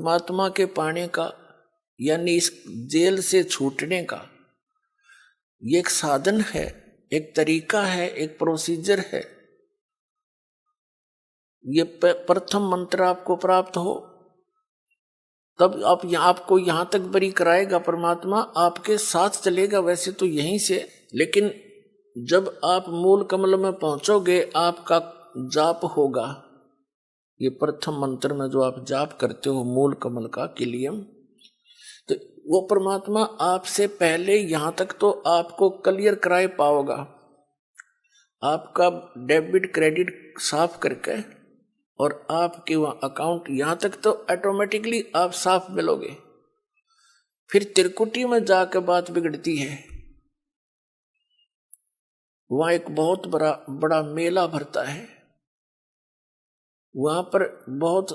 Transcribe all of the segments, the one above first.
परमात्मा के पाने का, यानी इस जेल से छूटने का ये एक साधन है, एक तरीका है, एक प्रोसीजर है। ये प्रथम मंत्र आपको प्राप्त हो तब आपको यहां तक बरी कराएगा परमात्मा, आपके साथ चलेगा वैसे तो यहीं से, लेकिन जब आप मूल कमल में पहुंचोगे आपका जाप होगा। ये प्रथम मंत्र में जो आप जाप करते हो मूल कमल का किलियम, तो वो परमात्मा आपसे पहले यहां तक तो आपको क्लियर कराए पाओगा, आपका डेबिट क्रेडिट साफ करके, और आपके वहां अकाउंट यहां तक तो ऑटोमेटिकली आप साफ मिलोगे। फिर त्रिकुटी में जाकर बात बिगड़ती है। वहां एक बहुत बड़ा मेला भरता है, वहां पर बहुत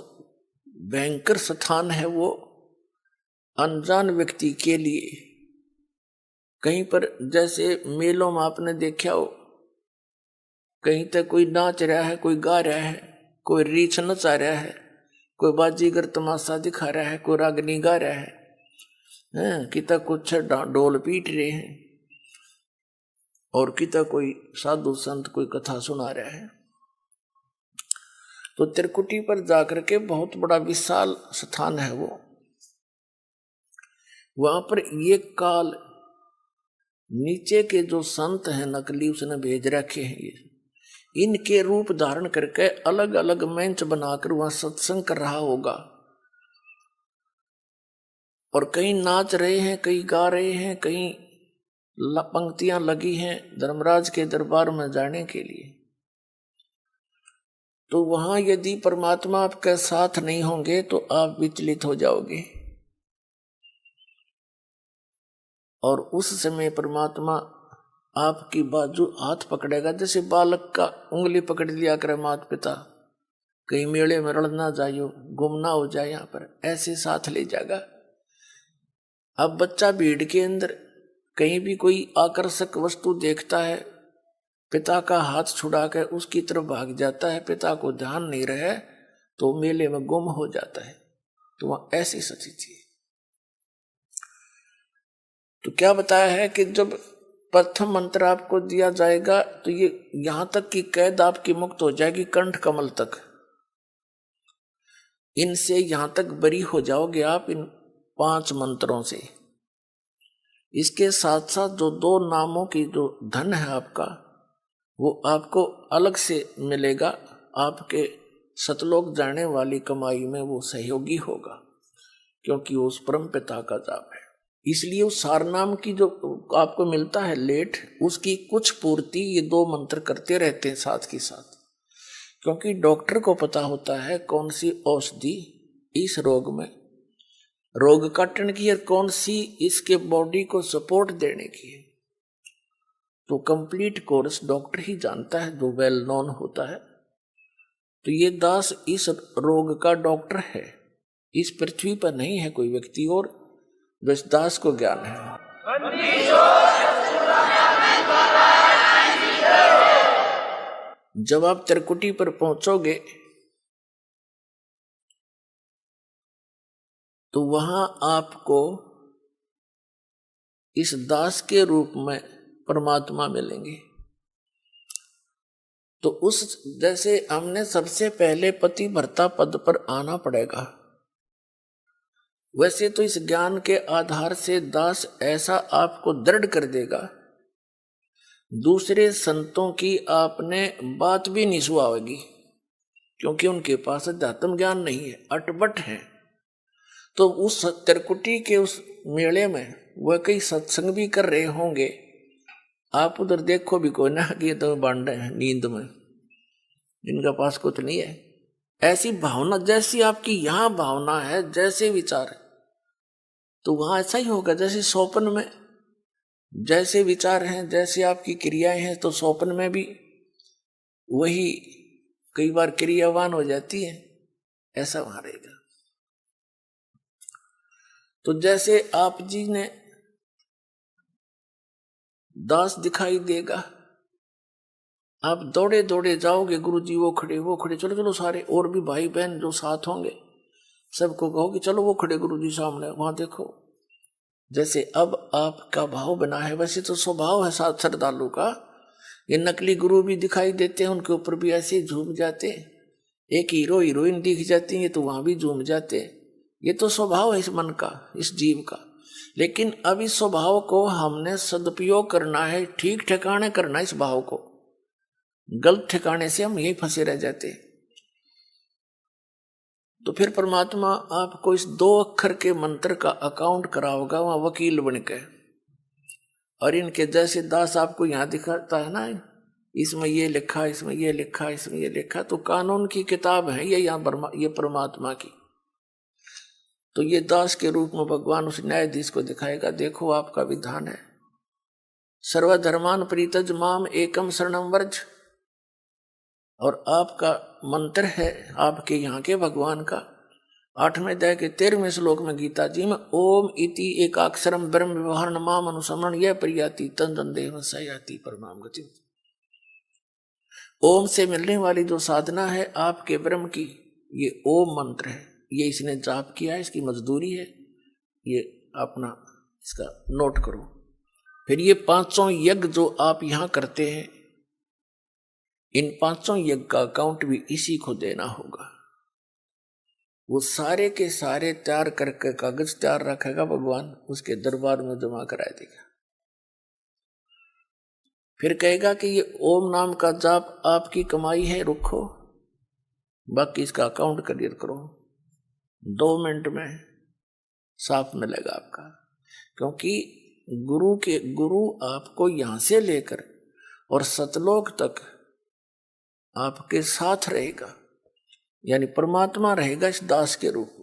भयंकर स्थान है वो अनजान व्यक्ति के लिए। कहीं पर जैसे मेलों में आपने देखा हो, कहीं तक कोई नाच रहा है, कोई गा रहा है, कोई रीछ नचा रहा है, कोई बाजीगर तमाशा दिखा रहा है, कोई रागनी गा रहा है, किता कुछ ढोल पीट रहे हैं, और किता कोई साधु संत कोई कथा सुना रहा है। तो त्रिकुटी पर जाकर के बहुत बड़ा विशाल स्थान है वो, वहां पर ये काल नीचे के जो संत हैं नकली उसने भेज रखे हैं, ये इनके रूप धारण करके अलग अलग मंच बनाकर वहां सत्संग कर रहा होगा, और कहीं नाच रहे हैं, कहीं गा रहे हैं, कहीं पंक्तियां लगी हैं धर्मराज के दरबार में जाने के लिए। तो वहां यदि परमात्मा आपके साथ नहीं होंगे तो आप विचलित हो जाओगे, और उस समय परमात्मा आपकी बाजू हाथ पकड़ेगा, जैसे बालक का उंगली पकड़ लिया करे माता पिता, कहीं मेले में रड़ ना जाइयो, गुम ना हो जाए, यहां पर ऐसे साथ ले जाएगा। अब बच्चा भीड़ के अंदर कहीं भी कोई आकर्षक वस्तु देखता है, पिता का हाथ छुड़ा कर उसकी तरफ भाग जाता है, पिता को ध्यान नहीं रहे तो मेले में गुम हो जाता है। तो वहां ऐसी स्थिति है। तो क्या बताया है कि जब प्रथम मंत्र आपको दिया जाएगा तो ये यहां तक की कैद आपकी मुक्त हो जाएगी, कंठ कमल तक, इनसे यहां तक बरी हो जाओगे आप इन 5 मंत्रों से। इसके साथ साथ जो 2 नामों की जो धन है आपका, वो आपको अलग से मिलेगा, आपके सतलोक जाने वाली कमाई में वो सहयोगी होगा, क्योंकि वो उस परम पिता का जाप है। इसलिए उस सार नाम की जो आपको मिलता है लेट, उसकी कुछ पूर्ति ये 2 मंत्र करते रहते हैं साथ के साथ, क्योंकि डॉक्टर को पता होता है कौन सी औषधि इस रोग में रोग काटने की और कौन सी इसके बॉडी को सपोर्ट देने की है। तो कंप्लीट कोर्स डॉक्टर ही जानता है जो वेल नोन होता है। तो ये दास इस रोग का डॉक्टर है, इस पृथ्वी पर नहीं है कोई व्यक्ति और बस दास को ज्ञान है। जब आप त्रिकुटी पर पहुंचोगे तो वहां आपको इस दास के रूप में परमात्मा मिलेंगे। तो उस जैसे हमने सबसे पहले पति भर्ता पद पर आना पड़ेगा, वैसे तो इस ज्ञान के आधार से दास ऐसा आपको दृढ़ कर देगा, दूसरे संतों की आपने बात भी नहीं सुहावेगी, क्योंकि उनके पास अध्यात्म ज्ञान नहीं है, अटपट है। तो उस त्रिकुटी के उस मेले में वह कई सत्संग भी कर रहे होंगे, आप उधर देखो भी कोई ना कि तो बांडे हैं नींद में, जिनका पास कुछ नहीं है। ऐसी भावना जैसी आपकी यहाँ भावना है, जैसे विचार है, तो वहां ऐसा ही होगा। जैसे स्वप्न में जैसे विचार हैं, जैसे आपकी क्रियाएं हैं, तो स्वप्न में भी वही कई बार क्रियावान हो जाती है, ऐसा वहां रहेगा। तो जैसे आप जी ने दास दिखाई देगा, आप दौड़े दौड़े जाओगे, गुरु जी वो खड़े चलो चलो सारे और भी भाई बहन जो साथ होंगे, सबको कहो कि चलो वो खड़े गुरु जी सामने, वहां देखो। जैसे अब आपका भाव बना है वैसे तो स्वभाव है साथ श्रद्धालु का। ये नकली गुरु भी दिखाई देते हैं, उनके ऊपर भी ऐसे ही झूम जाते। एक हीरो हीरोइन दिख जाती है तो वहां भी झूम जाते। ये तो स्वभाव है इस मन का, इस जीव का। लेकिन अब इस स्वभाव को हमने सदुपयोग करना है, ठीक ठिकाने करना है इस भाव को। गलत ठिकाने से हम यही फंसे रह जाते। तो फिर परमात्मा आपको इस 2 अक्षर के मंत्र का अकाउंट कराओगा वहां वकील बनके। और इनके जैसे दास आपको यहां दिखाता है ना, इसमें ये लिखा, इसमें ये लिखा, इसमें ये लिखा, तो कानून की किताब है ये यहाँ ये परमात्मा की। तो ये दास के रूप में भगवान उस न्यायाधीश को दिखाएगा, देखो आपका विधान है, सर्वधर्मान परित्यज माम एकम शरणम व्रज। और आपका मंत्र है आपके यहाँ के भगवान का 8वें अध्याय के 13वें श्लोक में गीता जी में, ओम इति एकाक्षरम ब्रह्म व्यवहार माम अनुसमरण यह प्रियाति तन तन देव सयाति परमाम गति। ओम से मिलने वाली जो साधना है आपके ब्रह्म की, ये ओम मंत्र है। ये इसने जाप किया है, इसकी मजदूरी है, ये अपना इसका नोट करो। फिर ये 500 यज्ञ जो आप यहाँ करते हैं, इन 500 यज्ञ का अकाउंट भी इसी को देना होगा। वो सारे के सारे तैयार करके कागज तैयार रखेगा भगवान, उसके दरबार में जमा करा देगा। फिर कहेगा कि ये ओम नाम का जाप आपकी कमाई है, रुको, बाकी इसका अकाउंट क्लियर करो। 2 मिनट में साफ मिलेगा आपका। क्योंकि गुरु आपको यहां से लेकर और सतलोक तक आपके साथ रहेगा, यानी परमात्मा रहेगा इस दास के रूप